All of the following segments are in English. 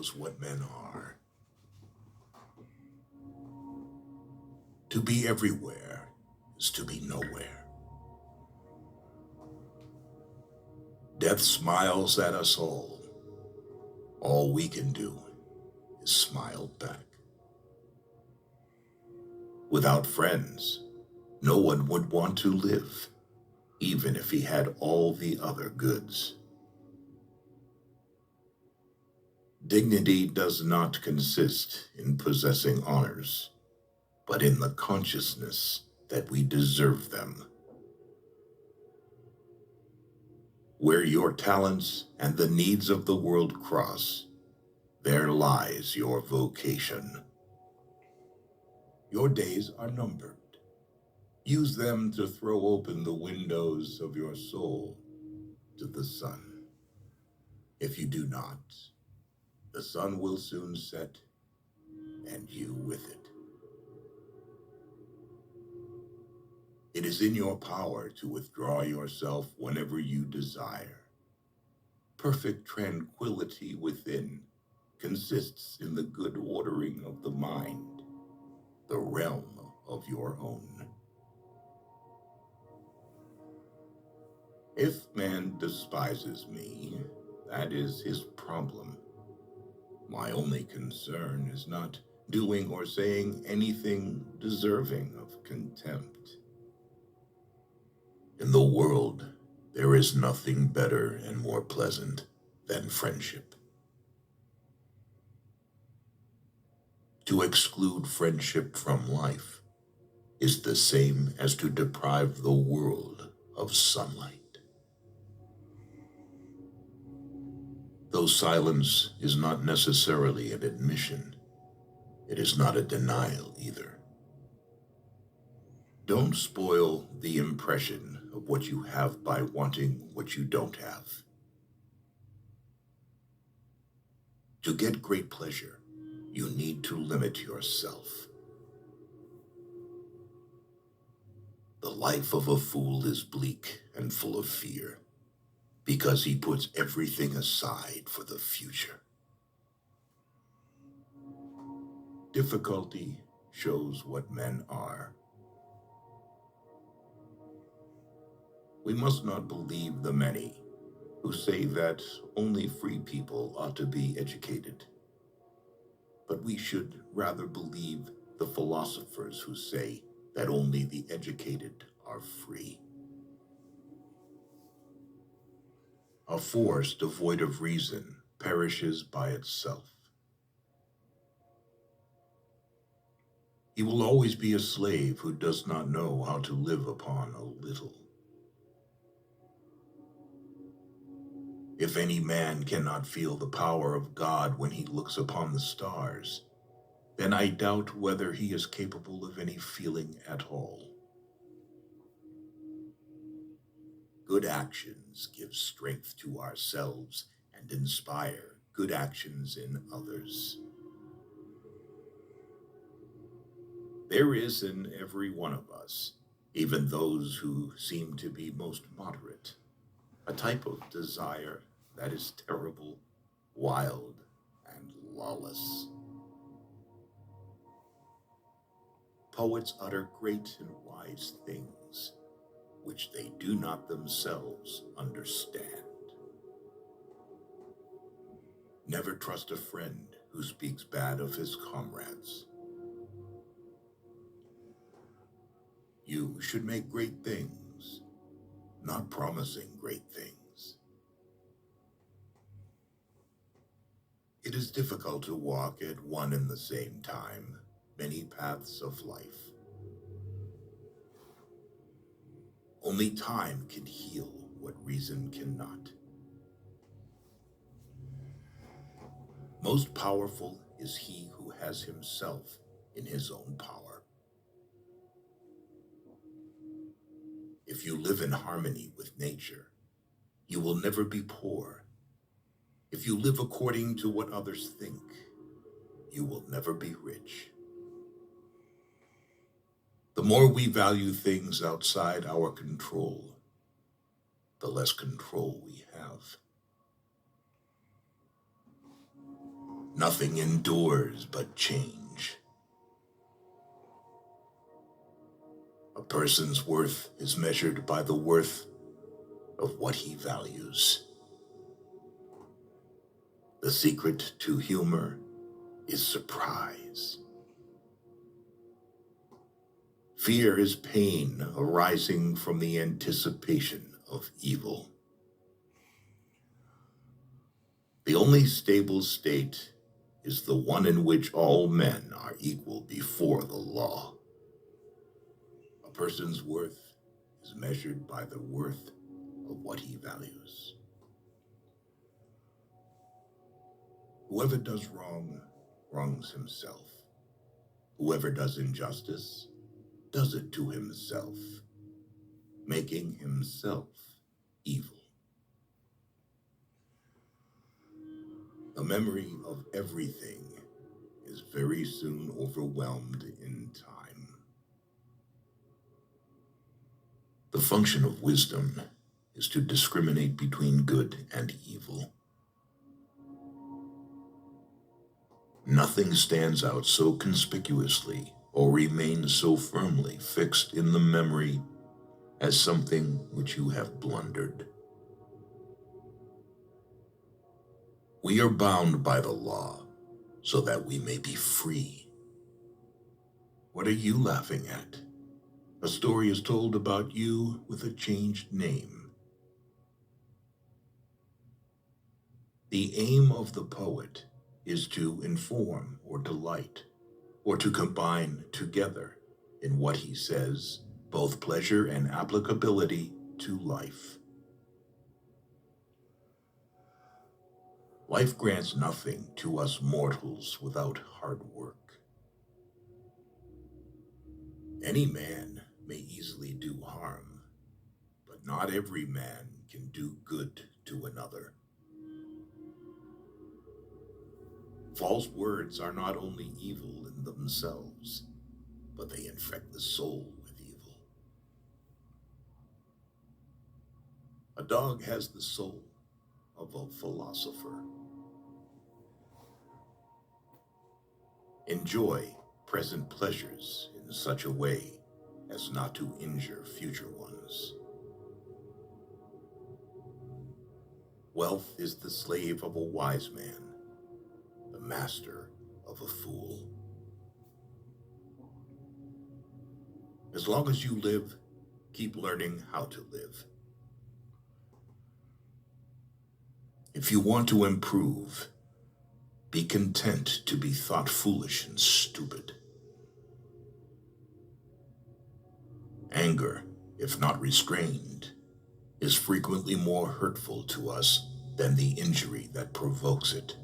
shows what men are. To be everywhere is to be nowhere. Death smiles at us all. All we can do is smile back. Without friends, no one would want to live, even if he had all the other goods. Dignity does not consist in possessing honors, but in the consciousness that we deserve them. Where your talents and the needs of the world cross, there lies your vocation. Your days are numbered. Use them to throw open the windows of your soul to the sun. If you do not, the sun will soon set, and you with it. It is in your power to withdraw yourself whenever you desire. Perfect tranquility within consists in the good ordering of the mind, the realm of your own. If man despises me, that is his problem. My only concern is not doing or saying anything deserving of contempt. In the world, there is nothing better and more pleasant than friendship. To exclude friendship from life is the same as to deprive the world of sunlight. Though silence is not necessarily an admission, it is not a denial either. Don't spoil the impression of what you have by wanting what you don't have. To get great pleasure, you need to limit yourself. The life of a fool is bleak and full of fear, because he puts everything aside for the future. Difficulty shows what men are. We must not believe the many who say that only free people ought to be educated, but we should rather believe the philosophers who say that only the educated are free. A force devoid of reason perishes by itself. He will always be a slave who does not know how to live upon a little. If any man cannot feel the power of God when he looks upon the stars, then I doubt whether he is capable of any feeling at all. Good actions give strength to ourselves and inspire good actions in others. There is in every one of us, even those who seem to be most moderate, a type of desire that is terrible, wild, and lawless. Poets utter great and wise things, which they do not themselves understand. Never trust a friend who speaks bad of his comrades. You should make great things, not promising great things. It is difficult to walk at one and the same time many paths of life. Only time can heal what reason cannot. Most powerful is he who has himself in his own power. If you live in harmony with nature, you will never be poor. If you live according to what others think, you will never be rich. The more we value things outside our control, the less control we have. Nothing endures but change. A person's worth is measured by the worth of what he values. The secret to humor is surprise. Fear is pain arising from the anticipation of evil. The only stable state is the one in which all men are equal before the law. A person's worth is measured by the worth of what he values. Whoever does wrong wrongs himself. Whoever does injustice does it to himself, making himself evil. The memory of everything is very soon overwhelmed in time. The function of wisdom is to discriminate between good and evil. Nothing stands out so conspicuously or remains so firmly fixed in the memory as something which you have blundered. We are bound by the law so that we may be free. What are you laughing at? A story is told about you with a changed name. The aim of the poet is to inform or delight, or to combine together in what he says both pleasure and applicability to life. Life grants nothing to us mortals without hard work. Any man may easily do harm, but not every man can do good to another. False words are not only evil in themselves, but they infect the soul with evil. A dog has the soul of a philosopher. Enjoy present pleasures in such a way as not to injure future ones. Wealth is the slave of a wise man, the master of a fool. As long as you live, keep learning how to live. If you want to improve, be content to be thought foolish and stupid. Anger, if not restrained, is frequently more hurtful to us than the injury that provokes it.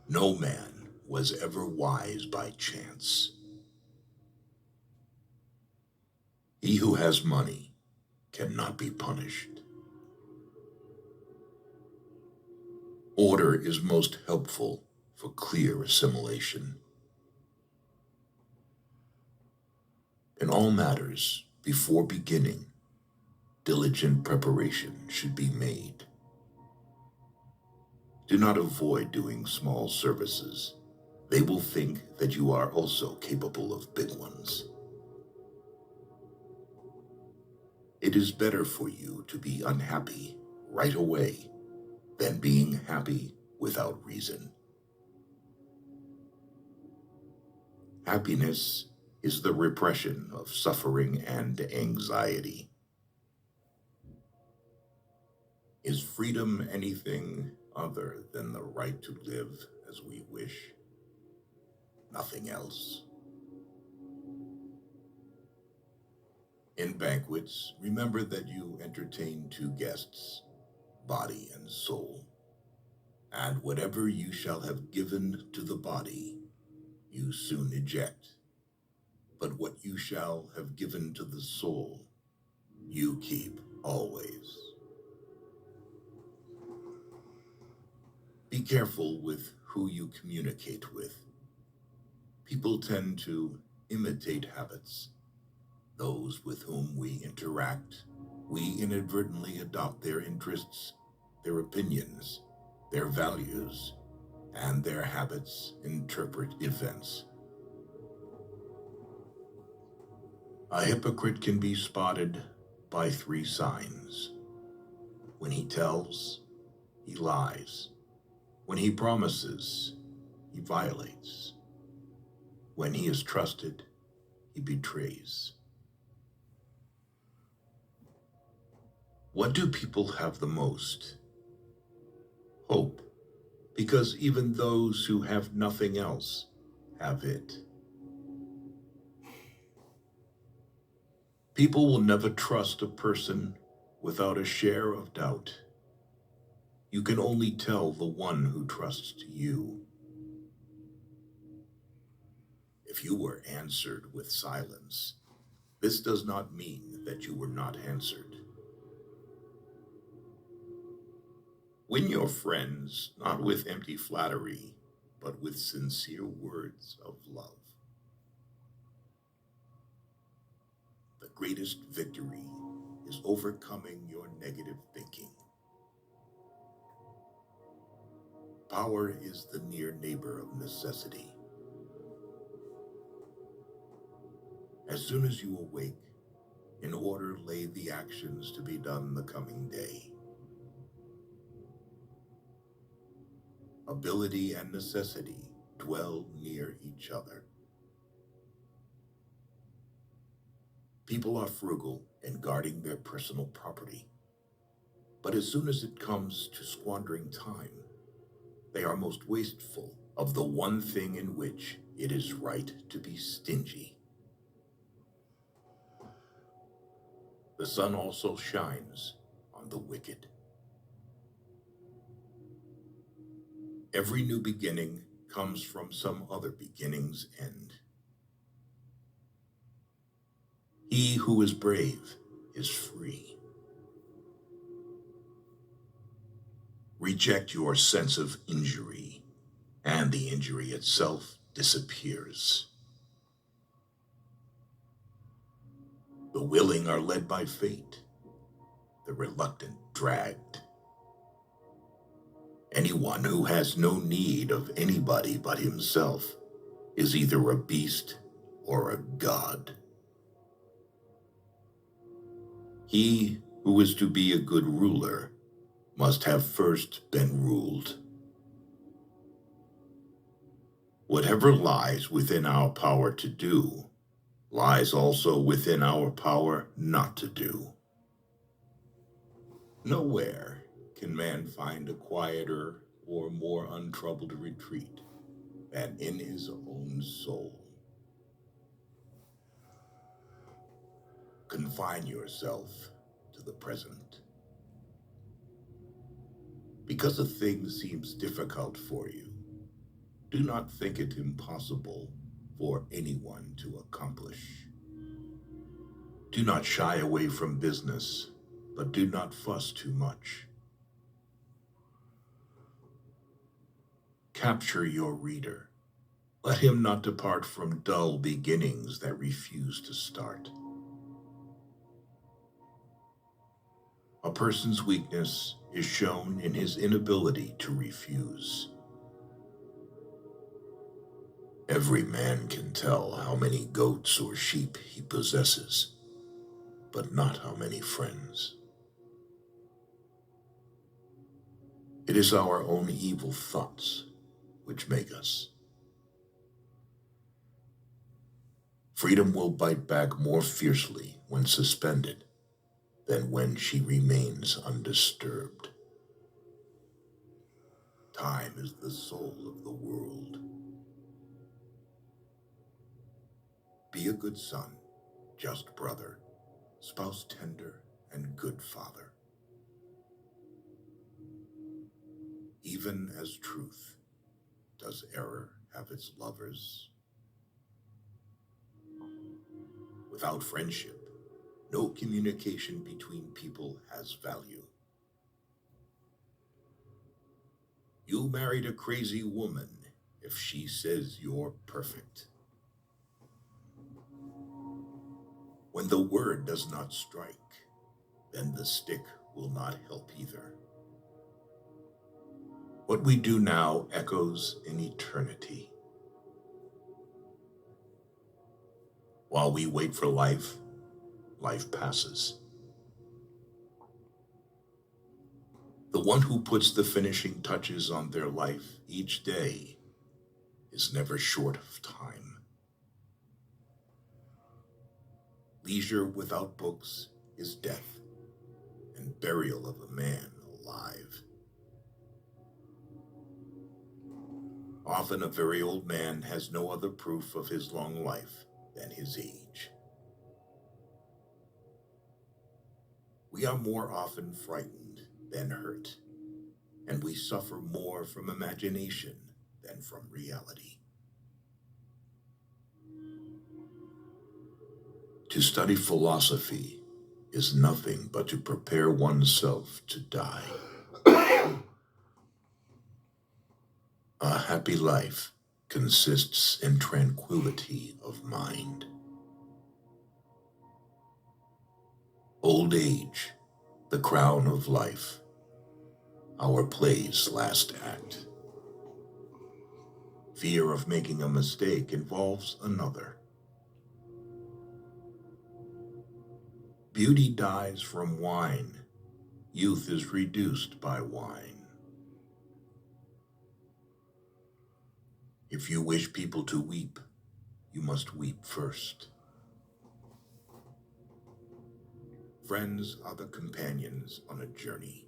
No man was ever wise by chance. He who has money cannot be punished. Order is most helpful for clear assimilation. In all matters, before beginning, diligent preparation should be made. Do not avoid doing small services. They will think that you are also capable of big ones. It is better for you to be unhappy right away than being happy without reason. Happiness is the repression of suffering and anxiety. Is freedom anything other than the right to live as we wish? Nothing else. In banquets, remember that you entertain two guests, body and soul. And whatever you shall have given to the body, you soon eject. But what you shall have given to the soul, you keep always. Be careful with who you communicate with. People tend to imitate habits. Those with whom we interact, we inadvertently adopt their interests, their opinions, their values, and their habits interpret events. A hypocrite can be spotted by three signs. When he tells, he lies. When he promises, he violates. When he is trusted, he betrays. What do people have the most? Hope, because even those who have nothing else have it. People will never trust a person without a share of doubt. You can only tell the one who trusts you. If you were answered with silence, this does not mean that you were not answered. Win your friends not with empty flattery, but with sincere words of love. The greatest victory is overcoming your negative thinking. Power is the near neighbor of necessity. As soon as you awake, in order lay the actions to be done the coming day. Ability and necessity dwell near each other. People are frugal in guarding their personal property, but as soon as it comes to squandering time, they are most wasteful of the one thing in which it is right to be stingy. The sun also shines on the wicked. Every new beginning comes from some other beginning's end. He who is brave is free. Reject your sense of injury, and the injury itself disappears. The willing are led by fate, the reluctant dragged. Anyone who has no need of anybody but himself is either a beast or a god. He who is to be a good ruler must have first been ruled. Whatever lies within our power to do lies also within our power not to do. Nowhere can man find a quieter or more untroubled retreat than in his own soul. Confine yourself to the present. Because a thing seems difficult for you, do not think it impossible for anyone to accomplish. Do not shy away from business, but do not fuss too much. Capture your reader. Let him not depart from dull beginnings that refuse to start. A person's weakness is shown in his inability to refuse. Every man can tell how many goats or sheep he possesses, but not how many friends. It is our own evil thoughts which make us. Freedom will bite back more fiercely when suspended than when she remains undisturbed. Time is the soul of the world. Be a good son, just brother, spouse tender, and good father. Even as truth, does error have its lovers? Without friendship, no communication between people has value. You married a crazy woman if she says you're perfect. When the word does not strike, then the stick will not help either. What we do now echoes in eternity. While we wait for life, life passes. The one who puts the finishing touches on their life each day is never short of time. Leisure without books is death, and burial of a man alive. Often a very old man has no other proof of his long life than his age. We are more often frightened than hurt, and we suffer more from imagination than from reality. To study philosophy is nothing but to prepare oneself to die. A happy life consists in tranquility of mind. Old age, the crown of life, our play's last act. Fear of making a mistake involves another. Beauty dies from wine. Youth is reduced by wine. If you wish people to weep, you must weep first. Friends are the companions on a journey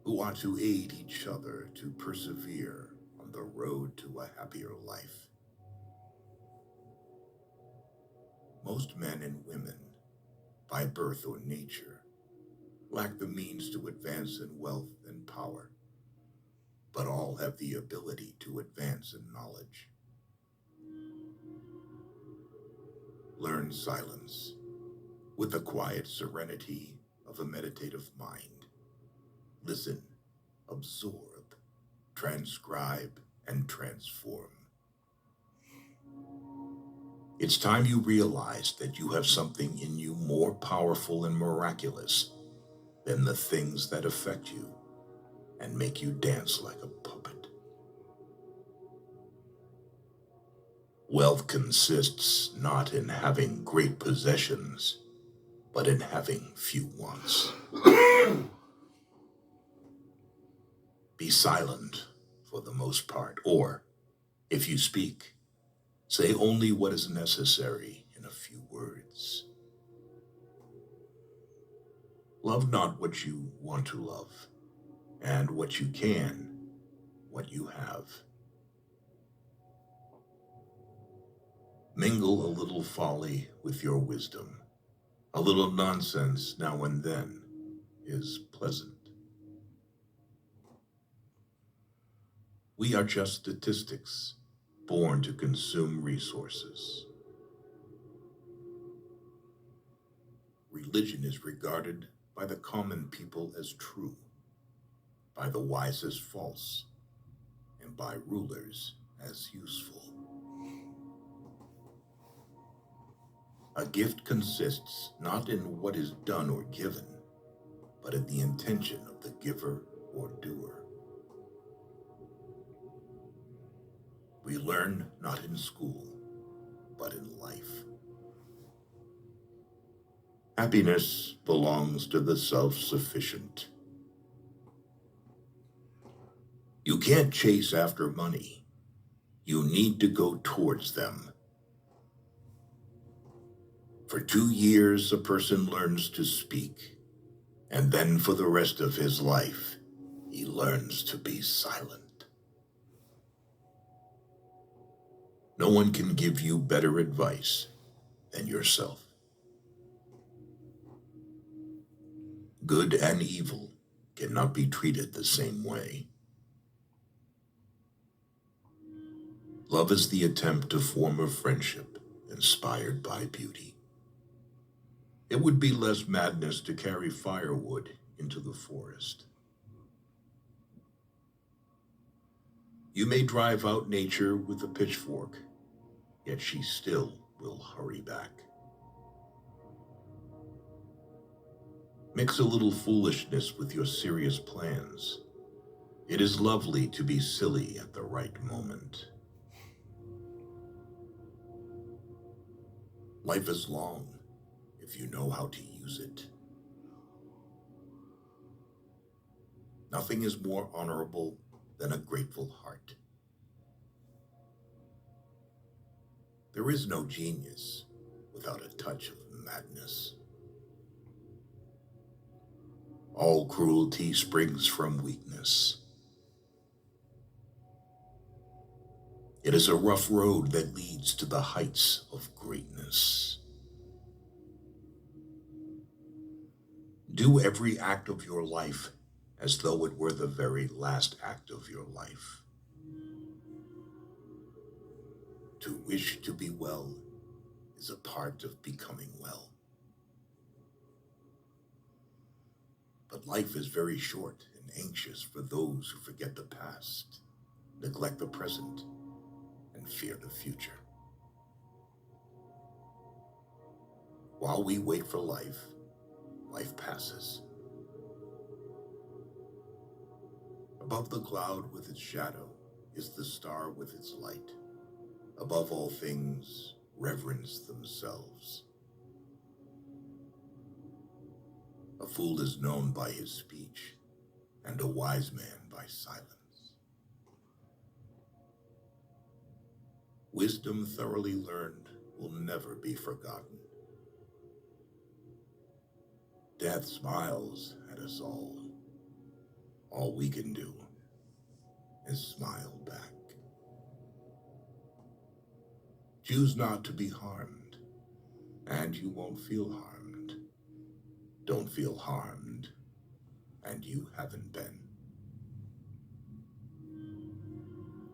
who ought to aid each other to persevere on the road to a happier life. Most men and women, by birth or nature, lack the means to advance in wealth and power, but all have the ability to advance in knowledge. Learn silence with the quiet serenity of a meditative mind. Listen, absorb, transcribe, and transform. It's time you realize that you have something in you more powerful and miraculous than the things that affect you and make you dance like a puppet. Wealth consists not in having great possessions, but in having few wants. Be silent for the most part, or if you speak, say only what is necessary in a few words. Love not what you want to love, and what you can, what you have. Mingle a little folly with your wisdom. A little nonsense now and then is pleasant. We are just statistics, born to consume resources. Religion is regarded by the common people as true, by the wise as false, and by rulers as useful. A gift consists not in what is done or given, but in the intention of the giver or doer. We learn not in school, but in life. Happiness belongs to the self-sufficient. You can't chase after money. You need to go towards them. For 2 years, a person learns to speak, and then for the rest of his life, he learns to be silent. No one can give you better advice than yourself. Good and evil cannot be treated the same way. Love is the attempt to form a friendship inspired by beauty. It would be less madness to carry firewood into the forest. You may drive out nature with a pitchfork, yet she still will hurry back. Mix a little foolishness with your serious plans, It is lovely to be silly at the right moment. Life is long if you know how to use it. Nothing is more honorable than a grateful heart. There is no genius without a touch of madness. All cruelty springs from weakness. It is a rough road that leads to the heights of greatness. Do every act of your life as though it were the very last act of your life. To wish to be well is a part of becoming well. But life is very short and anxious for those who forget the past, neglect the present, and fear the future. While we wait for life, life passes. Above the cloud with its shadow is the star with its light. Above all things, reverence themselves. A fool is known by his speech, and a wise man by silence. Wisdom thoroughly learned will never be forgotten. Death smiles at us all. All we can do is smile back. Choose not to be harmed, and you won't feel harmed. Don't feel harmed, and you haven't been.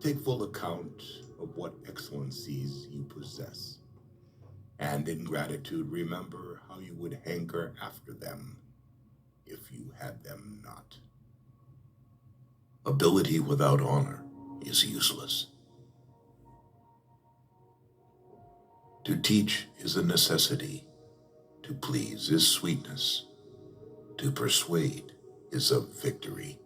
Take full account of what excellencies you possess, and in gratitude remember how you would hanker after them if you had them not. Ability without honor is useless. To teach is a necessity. To please is sweetness. To persuade is a victory.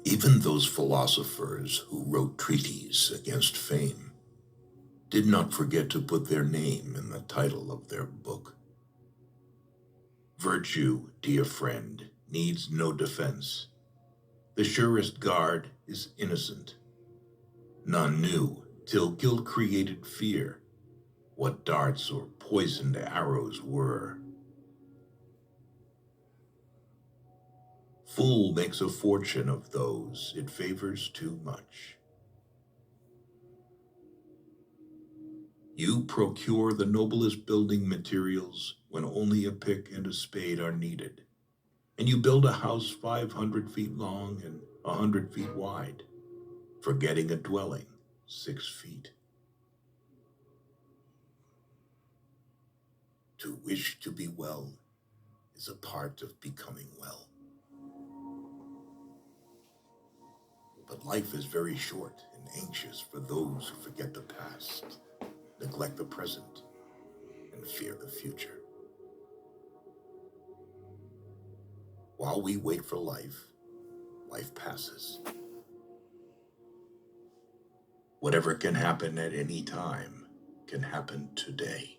Even those philosophers who wrote treatises against fame did not forget to put their name in the title of their book. Virtue, dear friend, needs no defense. The surest guard is innocent. None knew, till guilt created fear, what darts or poisoned arrows were. Fool makes a fortune of those it favors too much. You procure the noblest building materials when only a pick and a spade are needed, and you build a house 500 feet long and 100 feet wide, forgetting a dwelling 6 feet. To wish to be well is a part of becoming well. But life is very short and anxious for those who forget the past, neglect the present, and fear the future. While we wait for life, life passes. Whatever can happen at any time can happen today.